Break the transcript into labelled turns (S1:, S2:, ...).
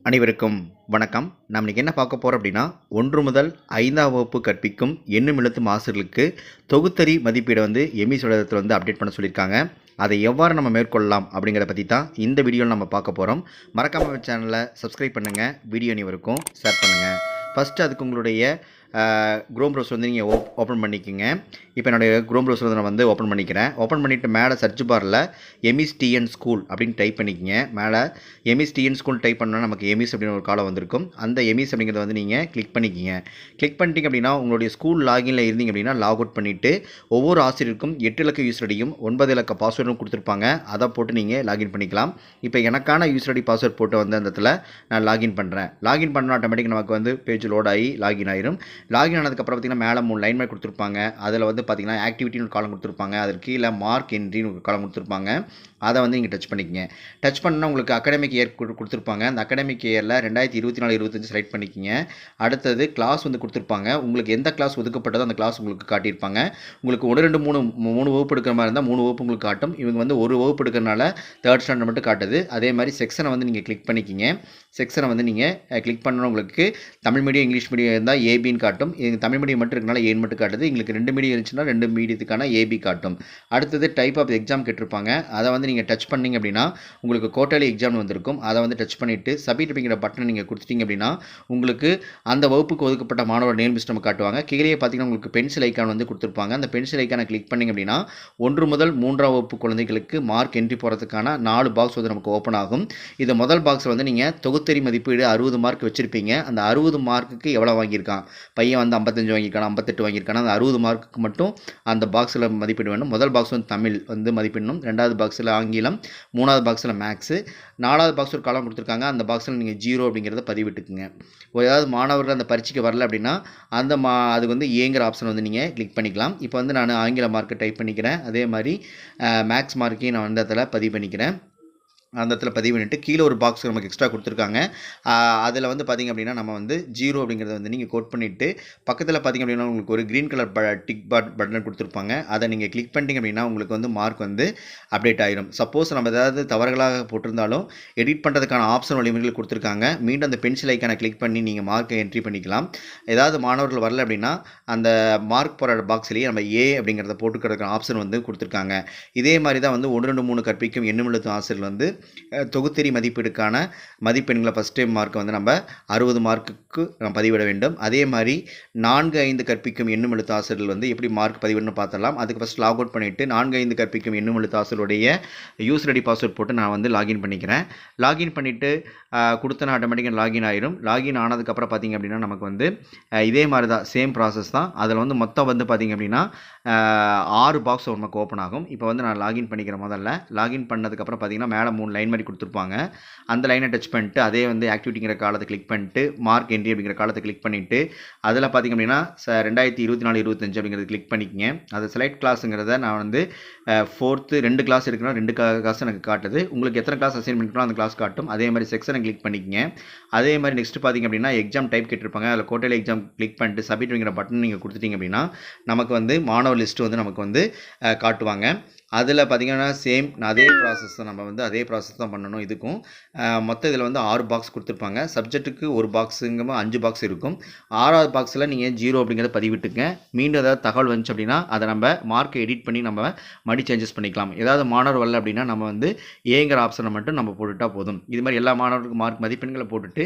S1: அனைவருக்கும் வணக்கம். நாம் இன்றைக்கி என்ன பார்க்க போகிறோம் அப்படின்னா, 1 முதல் 5ஆம் வகுப்பு கற்பிக்கும் எண்ணும் எழுத்தும் ஆசிரியர்களுக்கு தொகுத்தறி மதிப்பீடை எம்இ சுடகத்தில் அப்டேட் பண்ண சொல்லியிருக்காங்க. அதை எவ்வாறு நம்ம மேற்கொள்ளலாம் அப்படிங்கிறத பற்றி தான் இந்த வீடியோவில் நம்ம பார்க்க போகிறோம். மறக்காமல் சேனலை சப்ஸ்கிரைப் பண்ணுங்கள், வீடியோ அனைவருக்கும் ஷேர் பண்ணுங்கள். ஃபஸ்ட்டு அதுக்கு உங்களுடைய குரோம் ப்ரௌசர் நீங்கள் ஓப்பன் பண்ணிக்கோங்க. இப்போ என்னுடைய குரோம் ப்ரௌசர் நான் ஓப்பன் பண்ணிக்கிறேன். ஓப்பன் பண்ணிவிட்டு மேலே சர்ச் பாரில் எம்இஎஸ்டிஎன் ஸ்கூல் அப்படின்னு டைப் பண்ணிக்கோங்க. மேலே எம்இஎஸ்டிஎன் ஸ்கூல் டைப் பண்ணால் நமக்கு எம்இஎஸ் அப்படின்னு ஒரு காலம் வந்திருக்கும். அந்த எம்இஎஸ் அப்படிங்கிறத நீங்கள் கிளிக் பண்ணிக்கோங்க. கிளிக் பண்ணிட்டீங்க அப்படின்னா உங்களுடைய ஸ்கூல் லாகினில் இருந்தீங்க அப்படின்னா லாக் அவுட் பண்ணிவிட்டு ஒவ்வொரு ஆசிரியருக்கும் 8 இலக்க யூசர் ஐடியும் 9 இலக்க பாஸ்வேர்டும் கொடுத்துருப்பாங்க. அதை போட்டு நீங்கள் லாகின் பண்ணிக்கலாம். இப்போ எனக்கான யூசர் ஐடி பாஸ்வேர்ட் போட்டு அந்த இடத்துல நான் லாகின் பண்ணுறேன். லாகின் பண்ணால் ஆட்டோமேட்டிக் நமக்கு பேஜ் லோட் ஆகி லாகின் ஆயிரும். லாகின் ஆனதுக்கப்புறம் பார்த்திங்கன்னா மேலே 3 லைன் மாதிரி கொடுத்துருப்பாங்க. அதில் பார்த்திங்கன்னா ஆக்டிவிட்டின்னு ஒரு காலம் கொடுத்துருப்பாங்க. அதற்கு கீழே மார்க் என்ட்ரின்னு ஒரு காலம் கொடுத்துருப்பாங்க. அதை நீங்கள் டச் பண்ணிக்கங்க. டச் பண்ணால் உங்களுக்கு அகாடமிக் இயர் கொடுத்துருப்பாங்க. அந்த அகாடமிக் இயரில் 2024-25 செலக்ட் பண்ணிக்கங்க. அடுத்தது கிளாஸ் கொடுத்துருப்பாங்க. உங்களுக்கு எந்த கிளாஸ் ஒதுக்கப்பட்டதோ அந்த கிளாஸ் உங்களுக்கு காட்டியிருப்பாங்க. உங்களுக்கு 1 2 3 வகுப்பு எடுக்கிற மாதிரி இருந்தால் 3 வகுப்பு உங்களுக்கு காட்டும். இவங்க ஒரு வகுப்பு எடுக்கிறனால 3rd ஸ்டாண்டர்ட் மட்டும் காட்டுது. அதே மாதிரி செக்ஷனை நீங்கள் கிளிக் பண்ணிக்கிங்க. செக்ஷனை நீங்கள் கிளிக் பண்ணணும். உங்களுக்கு தமிழ் மீடியம் இங்கிலீஷ் மீடியம் இருந்தால் ஏபின்னு காட்டும். இது தமிழ் மீடியம் மட்டும் இருக்கனால ஏன்னு மட்டும் காட்டுது. எங்களுக்கு 2 மீடியம் இருந்துச்சுன்னா 2 மீடியத்துக்கான ஏபி காட்டும். அடுத்தது டைப் ஆஃப் எக்ஸாம் கேட்டிருப்பாங்க. அதை நீங்கள் டச் பண்ணிங்க அப்படின்னா உங்களுக்கு குவார்ட்டர்லி எக்ஸாம் வந்திருக்கும். அதை டச் பண்ணிவிட்டு சப்மிட் அப்படிங்கிற பட்டனை நீங்கள் கொடுத்துட்டீங்க அப்படின்னா உங்களுக்கு அந்த வகுப்புக்கு ஒதுக்கப்பட்ட மாணவர் நேம் லிஸ்ட் நம்ம காட்டுவாங்க. கீழே பார்த்தீங்கன்னா உங்களுக்கு பென்சில் ஐக்கான் கொடுத்துருப்பாங்க. அந்த பென்சில் ஐக்கானை கிளிக் பண்ணிங்க அப்படின்னா 1 முதல் 3ஆம் வகுப்பு குழந்தைகளுக்கு மார்க் என்ட்ரி போகிறதுக்கான 4 பாக்ஸ் நமக்கு ஓப்பன் ஆகும். இது முதல் பாக்ஸில் நீங்கள் தொகுத்தறி மதிப்பீடு 60 மார்க் வச்சுருப்பீங்க. அந்த 60 மார்க்குக்கு எவ்வளோ வாங்கியிருக்கான் பையன் 55 வாங்கியிருக்கானா 58 வாங்கியிருக்கானா அந்த 60 மார்க்குக்கு மட்டும் அந்த பாக்ஸில் மதிப்பீடு வேணும். முதல் பாக்ஸ் தமிழ் மதிப்பிடணும். 2வது பாக்ஸில் ஆங்கிலம், 3வது பாக்ஸில் மேக்ஸு, 4வது பாக்ஸ் ஒரு காலம் கொடுத்துருக்காங்க. அந்த பாக்ஸில் நீங்கள் 0 அப்படிங்கிறத பதிவிட்டுக்குங்க. ஏதாவது மாணவர்கள் அந்த பரீட்சைக்கு வரல அப்படின்னா அந்த அது ஏங்கிற ஆப்ஷன் நீங்கள் கிளிக் பண்ணிக்கலாம். இப்போ நான் ஆங்கில மார்க்கு டைப் பண்ணிக்கிறேன். அதே மாதிரி மேக்ஸ் மார்க்கையும் நான் அதில் பதிவு பண்ணிக்கிறேன். அந்த இடத்துல பதிவு பண்ணிட்டு கீழே ஒரு பாக்ஸ் நமக்கு எக்ஸ்ட்ரா கொடுத்துருக்காங்க. அதில் பார்த்திங்க அப்படின்னா நம்ம 0 அப்படிங்கிறத நீங்கள் கோட் பண்ணிவிட்டு பக்கத்தில் பார்த்திங்க அப்படின்னா உங்களுக்கு ஒரு க்ரீன் கலர் டிக் பட்டன் கொடுத்துருப்பாங்க. அதை நீங்கள் கிளிக் பண்ணிட்டீங்க அப்படின்னா உங்களுக்கு மார்க் அப்டேட் ஆகிடும். சப்போஸ் நம்ம ஏதாவது தவறுகளாக போட்டிருந்தாலும் எடிட் பண்ணுறதுக்கான ஆப்ஷன் வழிமுறைகள் கொடுத்துருக்காங்க. மீண்டும் அந்த பென்சில் ஐக்கானை கிளிக் பண்ணி நீங்கள் மார்க்கை என்ட்ரி பண்ணிக்கலாம். ஏதாவது மாணவர்கள் வரல அப்படின்னா அந்த மார்க் போகிற பாக்ஸ்லேயே நம்ம ஏ அப்படிங்கிறத போட்டுக்கிறதுக்கான ஆப்ஷன் கொடுத்துருக்காங்க. இதே மாதிரி தான் 1 2 3 கற்பிக்கும் எண்ணும் எழுத்தும் ஆசிரியர்கள் தொகுத்தறி மதிப்பீடுக்கான மதிப்பெண்களை ஃபஸ்ட் டைம் மார்க்கை நம்ம 60 மார்க்குக்கு நம்ம பதிவிட வேண்டும். அதே மாதிரி 4 5 கற்பிக்கும் எண்ணும் எழுத்து ஆசிரியர்கள் எப்படி மார்க் பதிவிடணும்னு பார்த்தலாம். அதுக்கு ஃபஸ்ட் லாக் அவுட் பண்ணிவிட்டு 4 5 கற்பிக்கும் எண்ணும் எழுத்து ஆசிரியருடைய யூசர் ஐடி பாஸ்வேர்ட் போட்டு நான் லாகின் பண்ணிக்கிறேன். லாகின் பண்ணிவிட்டு கொடுத்தனா ஆட்டோமேட்டிக்காக லாகின் ஆயிரும். லாகின் ஆனதுக்கப்புறம் பார்த்திங்க அப்படின்னா நமக்கு இதே மாதிரி தான் சேம் ப்ராசஸ் தான். அதில் மொத்தம் பார்த்திங்க அப்படின்னா 6 பாக்ஸ் நமக்கு ஓப்பன் ஆகும். இப்போ நான் லாகின் பண்ணிக்கிறேன். முதல்ல லாகின் பண்ணதுக்கப்புறம் பார்த்திங்கன்னா மேலே 3 லைன் மாதிரி கொடுத்துருப்பாங்க. அந்த லைனை டச் பண்ணிட்டு அதே ஆக்டிவிட்டிங்கிற காலத்தை கிளிக் பண்ணிட்டு மார்க் என்ட்ரி அப்படிங்கிற காலத்தை கிளிக் பண்ணிவிட்டு அதில் பார்த்திங்க அப்படின்னா 2024-25 அப்படிங்கிறது கிளிக் பண்ணிக்கங்க. அது செலக்ட் கிளாஸுங்கிறத நான் 4th 2 கிளாஸ் இருக்குன்னா 2 கிளாஸ் எனக்கு காட்டுது. உங்களுக்கு எத்தனை கிளாஸ் அசைன் பண்ணிக்கணும் அந்த கிளாஸ் காட்டும். அதே மாதிரி செக்ஷனை கிளிக் பண்ணிக்கங்க. அதே மாதிரி நெக்ஸ்ட் பார்த்திங்க அப்படின்னா எக்ஸாம் டைப் கேட்டிருப்பாங்க. அதில் குவார்ட்டர்லி எக்ஸாம் கிளிக் பண்ணிட்டு சப்மிட் அப்படிங்கிற பட்டன் நீங்கள் கொடுத்துட்டீங்க அப்படின்னா நமக்கு மாணவர் லிஸ்ட்டு நமக்கு காட்டுவாங்க. அதில் பார்த்திங்கன்னா சேம் அதே ப்ராசஸ் தான் நம்ம அதே ப்ராசஸ் தான் பண்ணணும். இதுக்கும் மொத்தம் இதில் 6 பாக்ஸ் கொடுத்துருப்பாங்க. சப்ஜெக்ட்டுக்கு ஒரு பாக்ஸுங்க 5 பாக்ஸ் இருக்கும். 6வது பாக்ஸில் நீங்கள் 0 அப்படிங்கிறத பதிவிட்டுங்க. மீண்டும் ஏதாவது தகவல் வந்துச்சு அப்படின்னா அதை நம்ம மார்க்கை எடிட் பண்ணி நம்ம மடி சேஞ்சஸ் பண்ணிக்கலாம். ஏதாவது மாணவர் வரல அப்படின்னா நம்ம ஏங்கிற ஆப்ஷனை மட்டும் நம்ம போட்டுட்டா போதும். இது மாதிரி எல்லா மாணவர்களுக்கும் மார்க் மதிப்பெண்களை போட்டுட்டு